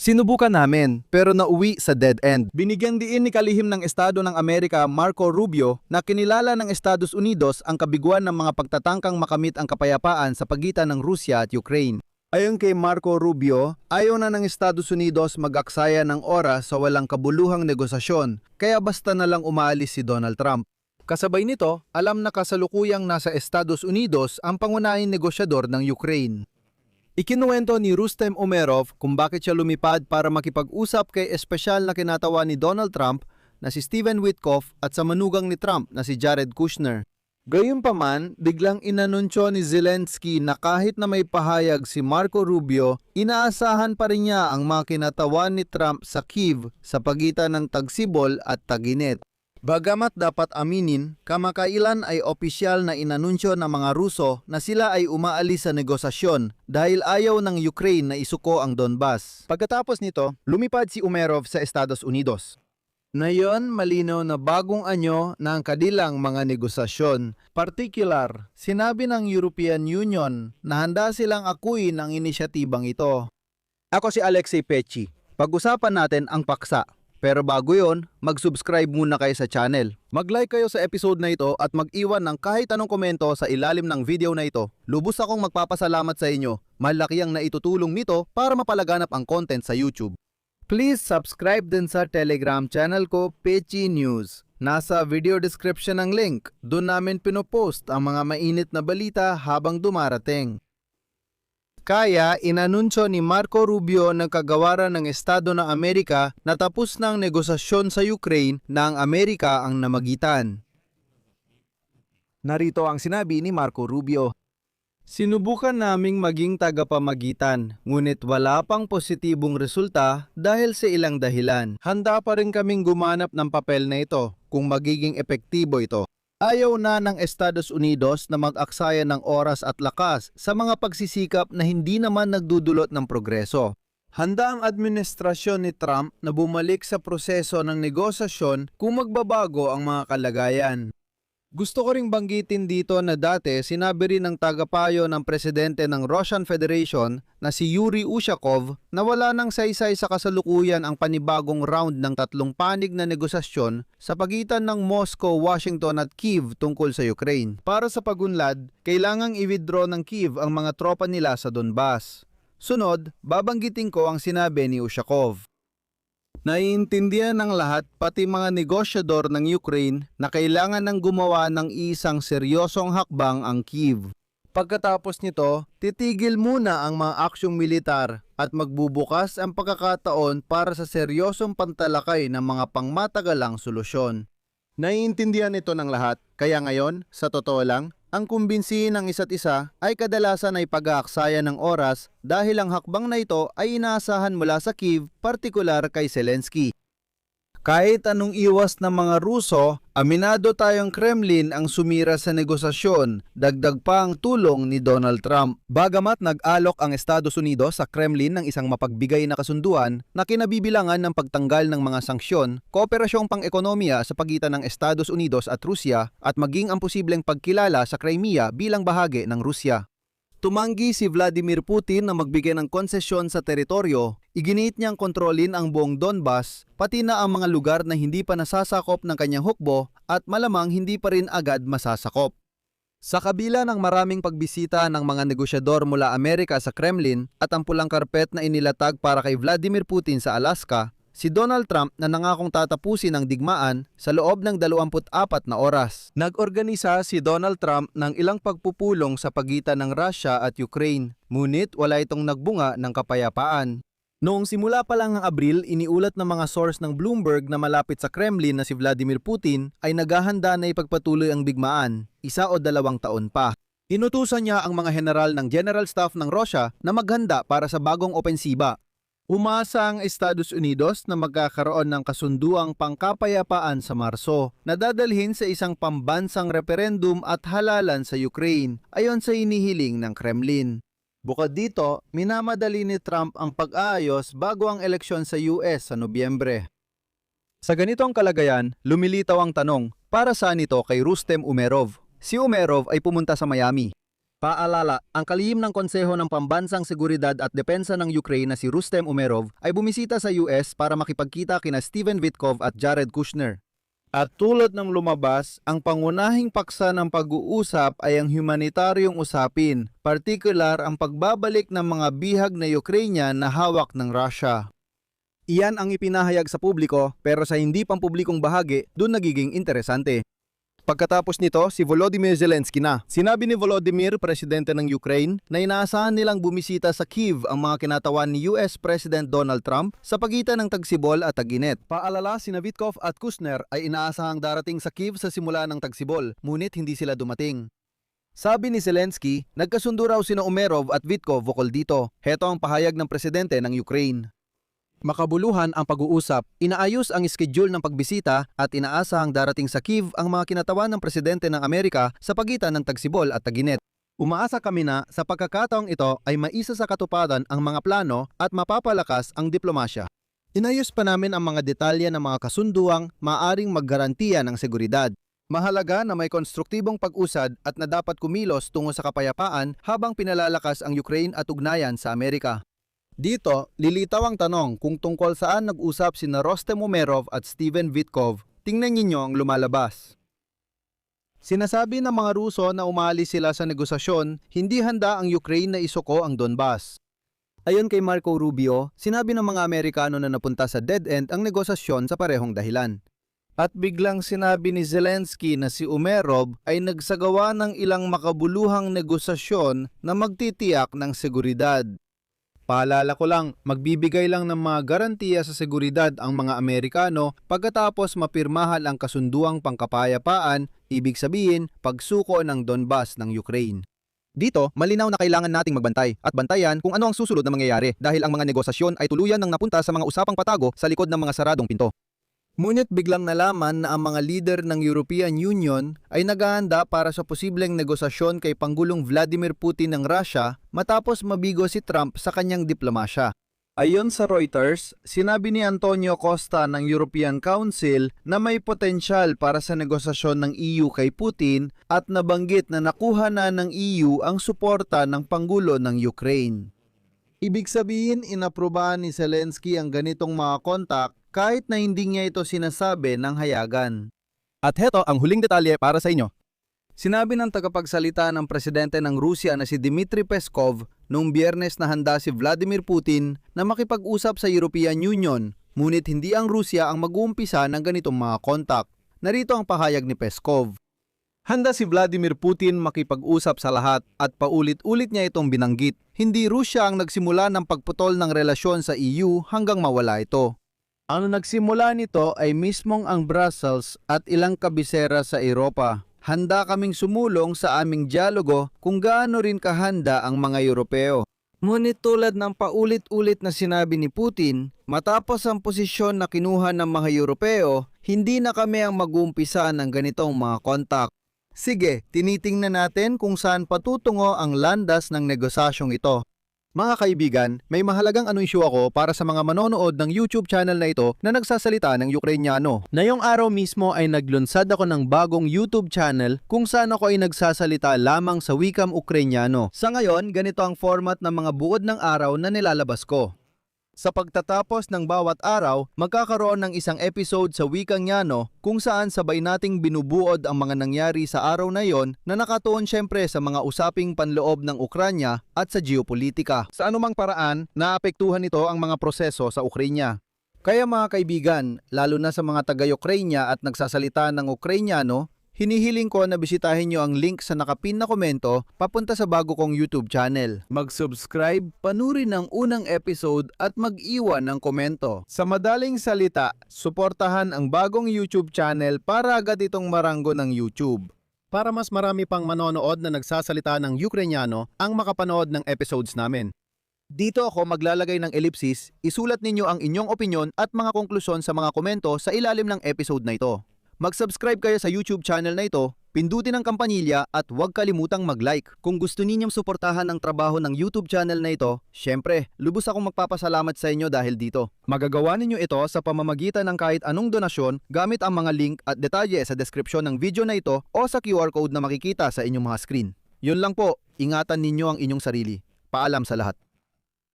Sinubukan namin pero nauwi sa dead end. Binigyang diin ni kalihim ng Estado ng Amerika Marco Rubio na kinilala ng Estados Unidos ang kabiguan ng mga pagtatangkang makamit ang kapayapaan sa pagitan ng Rusya at Ukraine. Ayon kay Marco Rubio, ayaw na ng Estados Unidos mag-aksaya ng oras sa walang kabuluhang negosasyon, kaya basta na lang umaalis si Donald Trump. Kasabay nito, alam na kasalukuyang nasa Estados Unidos ang pangunahing negosyador ng Ukraine. Ikinuwento ni Rustem Umerov kung bakit siya lumipad para makipag-usap kay espesyal na kinatawa ni Donald Trump na si Stephen Witkoff at sa manugang ni Trump na si Jared Kushner. Gayunpaman, biglang inanunsyo ni Zelensky na kahit na may pahayag si Marco Rubio, inaasahan pa rin niya ang mga kinatawan ni Trump sa Kyiv sa pagitan ng tagsibol at taginit. Bagamat dapat aminin, kamakailan ay opisyal na inanunsyo ng mga Ruso na sila ay umaalis sa negosasyon dahil ayaw ng Ukraine na isuko ang Donbas. Pagkatapos nito, lumipad si Umerov sa Estados Unidos. Ngayon, malinaw na bagong anyo na ang kanilang mga negosasyon. Partikular, sinabi ng European Union na handa silang akuin ang inisyatibang ito. Ako si Alexei Pechi. Pag-usapan natin ang paksa. Pero bago yon, mag-subscribe muna kayo sa channel. Mag-like kayo sa episode na ito at mag-iwan ng kahit anong komento sa ilalim ng video na ito. Lubos akong magpapasalamat sa inyo. Malaki ang naitutulong nito para mapalaganap ang content sa YouTube. Please subscribe din sa Telegram channel ko, Pechi News. Nasa video description ang link. Doon namin pinopost ang mga mainit na balita habang dumarating. Kaya inanunsyo ni Marco Rubio ng kagawaran ng Estado ng Amerika na tapos ng negosasyon sa Ukraine na ang Amerika ang namagitan. Narito ang sinabi ni Marco Rubio. Sinubukan naming maging tagapamagitan, ngunit wala pang positibong resulta dahil sa ilang dahilan. Handa pa rin kaming gumanap ng papel na ito kung magiging epektibo ito. Ayaw na ng Estados Unidos na mag-aksaya ng oras at lakas sa mga pagsisikap na hindi naman nagdudulot ng progreso. Handa ang administrasyon ni Trump na bumalik sa proseso ng negosasyon kung magbabago ang mga kalagayan. Gusto ko ring banggitin dito na dati sinabi rin ng tagapayo ng presidente ng Russian Federation na si Yuri Ushakov na wala nang saysay sa kasalukuyan ang panibagong round ng 3 panig na negosasyon sa pagitan ng Moscow, Washington at Kyiv tungkol sa Ukraine. Para sa pagunlad, kailangang i-withdraw ng Kyiv ang mga tropa nila sa Donbas. Sunod, babanggitin ko ang sinabi ni Ushakov. Naiintindihan ng lahat, pati mga negosyador ng Ukraine, na kailangan ng gumawa ng isang seryosong hakbang ang Kyiv. Pagkatapos nito, titigil muna ang mga aksyong militar at magbubukas ang pagkakataon para sa seryosong pantalakay ng mga pangmatagalang solusyon. Naiintindihan ito ng lahat, kaya ngayon, sa totoo lang, ang kumbinsihin ng isa't isa ay kadalasan ay pag-aaksaya ng oras dahil ang hakbang na ito ay inaasahan mula sa Kyiv, partikular kay Zelensky. Kahit anong iwas ng mga Ruso, aminado tayong Kremlin ang sumira sa negosasyon, dagdag pa ang tulong ni Donald Trump. Bagamat nag-alok ang Estados Unidos sa Kremlin ng isang mapagbigay na kasunduan na kinabibilangan ng pagtanggal ng mga sanksyon, kooperasyong pang-ekonomiya sa pagitan ng Estados Unidos at Rusya at maging ang posibleng pagkilala sa Crimea bilang bahagi ng Rusya. Tumanggi si Vladimir Putin na magbigay ng konsesyon sa teritoryo, iginiit niyang kontrolin ang buong Donbas, pati na ang mga lugar na hindi pa nasasakop ng kanyang hukbo at malamang hindi pa rin agad masasakop. Sa kabila ng maraming pagbisita ng mga negosyador mula Amerika sa Kremlin at ang pulang karpet na inilatag para kay Vladimir Putin sa Alaska, si Donald Trump na nangakong tatapusin ang digmaan sa loob ng 24 na oras. Nag-organisa si Donald Trump ng ilang pagpupulong sa pagitan ng Russia at Ukraine, ngunit wala itong nagbunga ng kapayapaan. Noong simula pa lang ng Abril, iniulat ng mga source ng Bloomberg na malapit sa Kremlin na si Vladimir Putin ay naghahanda na ipagpatuloy ang digmaan, 1 o 2 taon pa. Inutusan niya ang mga general ng General Staff ng Russia na maghanda para sa bagong opensiba. Umasa ang Estados Unidos na magkakaroon ng kasunduang pangkapayapaan sa Marso na dadalhin sa isang pambansang referendum at halalan sa Ukraine ayon sa hinihiling ng Kremlin. Bukod dito, minamadali ni Trump ang pag-aayos bago ang eleksyon sa US sa Nobyembre. Sa ganitong kalagayan, lumilitaw ang tanong, para saan ito kay Rustem Umerov? Si Umerov ay pumunta sa Miami. Paalala, ang kalihim ng Konseho ng Pambansang Seguridad at Depensa ng Ukraine na si Rustem Umerov ay bumisita sa US para makipagkita kina Steven Witkoff at Jared Kushner. At tulad ng lumabas, ang pangunahing paksa ng pag-uusap ay ang humanitaryong usapin, partikular ang pagbabalik ng mga bihag na Ukrainian na hawak ng Russia. Iyan ang ipinahayag sa publiko pero sa hindi pampublikong bahagi, doon nagiging interesante. Pagkatapos nito, si Volodymyr Zelensky na. Sinabi ni Volodymyr, presidente ng Ukraine, na inaasahan nilang bumisita sa Kyiv ang mga kinatawan ni US President Donald Trump sa pagitan ng tagsibol at tag-init. Paalala, sina Witkoff at Kushner ay inaasahang darating sa Kyiv sa simula ng tagsibol, ngunit hindi sila dumating. Sabi ni Zelensky, nagkasundo raw sina Umerov at Witkoff ukol dito. Heto ang pahayag ng presidente ng Ukraine. Makabuluhan ang pag-uusap, inaayos ang schedule ng pagbisita at inaasahang darating sa Kyiv ang mga kinatawan ng presidente ng Amerika sa pagitan ng tagsibol at taginit. Umaasa kami na sa pagkakataong ito ay maisa sa katuparan ang mga plano at mapapalakas ang diplomasya. Inayos pa namin ang mga detalye ng mga kasunduang maaring maggarantiya ng seguridad. Mahalaga na may konstruktibong pag-usad at na dapat kumilos tungo sa kapayapaan habang pinalalakas ang Ukraine at ugnayan sa Amerika. Dito, lilitaw ang tanong kung tungkol saan nag-usap sina Rustem Umerov at Steven Witkoff. Tingnan ninyo ang lumalabas. Sinasabi ng mga Ruso na umalis sila sa negosasyon, hindi handa ang Ukraine na isuko ang Donbas. Ayon kay Marco Rubio, sinabi ng mga Amerikano na napunta sa dead end ang negosasyon sa parehong dahilan. At biglang sinabi ni Zelensky na si Umerov ay nagsagawa ng ilang makabuluhang negosasyon na magtitiyak ng seguridad. Paalala ko lang, magbibigay lang ng mga garantiya sa seguridad ang mga Amerikano pagkatapos mapirmahan ang kasunduang pangkapayapaan, ibig sabihin, pagsuko ng Donbas ng Ukraine. Dito, malinaw na kailangan nating magbantay at bantayan kung ano ang susunod na mangyayari dahil ang mga negosasyon ay tuluyan ng napunta sa mga usapang patago sa likod ng mga saradong pinto. Ngunit biglang nalaman na ang mga leader ng European Union ay naghahanda para sa posibleng negosasyon kay Pangulong Vladimir Putin ng Russia matapos mabigo si Trump sa kanyang diplomasya. Ayon sa Reuters, sinabi ni Antonio Costa ng European Council na may potensyal para sa negosasyon ng EU kay Putin at nabanggit na nakuha na ng EU ang suporta ng Pangulo ng Ukraine. Ibig sabihin, inaprubahan ni Zelensky ang ganitong mga kontak kahit na hindi niya ito sinasabi ng hayagan. At heto ang huling detalye para sa inyo. Sinabi ng tagapagsalita ng presidente ng Rusya na si Dmitry Peskov noong Biyernes na handa si Vladimir Putin na makipag-usap sa European Union, ngunit hindi ang Rusya ang mag-uumpisa ng ganitong mga kontak. Narito ang pahayag ni Peskov. Handa si Vladimir Putin makipag-usap sa lahat at paulit-ulit niya itong binanggit. Hindi Rusya ang nagsimula ng pagputol ng relasyon sa EU hanggang mawala ito. Ang nagsimula nito ay mismong ang Brussels at ilang kabisera sa Europa. Handa kaming sumulong sa aming dialogo kung gaano rin kahanda ang mga Europeo. Ngunit tulad ng paulit-ulit na sinabi ni Putin, matapos ang posisyon na kinuha ng mga Europeo, hindi na kami ang mag-uumpisa ng ganitong mga kontak. Sige, tinitingnan natin kung saan patutungo ang landas ng negosasyong ito. Mga kaibigan, may mahalagang anunsyo ako para sa mga manonood ng YouTube channel na ito na nagsasalita ng Ukrainyano. Ngayong araw mismo ay naglunsad ako ng bagong YouTube channel kung saan ako ay nagsasalita lamang sa wikang Ukrainyano. Sa ngayon, ganito ang format ng mga buod ng araw na nilalabas ko. Sa pagtatapos ng bawat araw, magkakaroon ng isang episode sa wikang Nyano kung saan sabay nating binubuod ang mga nangyari sa araw na yon na nakatuon syempre sa mga usaping panloob ng Ukranya at sa geopolitika. Sa anumang paraan, naapektuhan nito ang mga proseso sa Ukranya. Kaya mga kaibigan, lalo na sa mga taga-Ukranya at nagsasalita ng Ukrainyano, hinihiling ko na bisitahin nyo ang link sa nakapin na komento papunta sa bago kong YouTube channel. Mag-subscribe, panurin ang unang episode at mag-iwan ng komento. Sa madaling salita, suportahan ang bagong YouTube channel para agad itong maranggo ng YouTube. Para mas marami pang manonood na nagsasalita ng Ukrainyano ang makapanood ng episodes namin. Dito ako maglalagay ng ellipsis, isulat ninyo ang inyong opinyon at mga konklusyon sa mga komento sa ilalim ng episode na ito. Mag-subscribe kayo sa YouTube channel na ito, pindutin ang kampanilya at huwag kalimutang mag-like. Kung gusto ninyong suportahan ang trabaho ng YouTube channel na ito, syempre, lubos akong magpapasalamat sa inyo dahil dito. Magagawa ninyo ito sa pamamagitan ng kahit anong donasyon gamit ang mga link at detalye sa description ng video na ito o sa QR code na makikita sa inyong mga screen. Yun lang po, ingatan ninyo ang inyong sarili. Paalam sa lahat.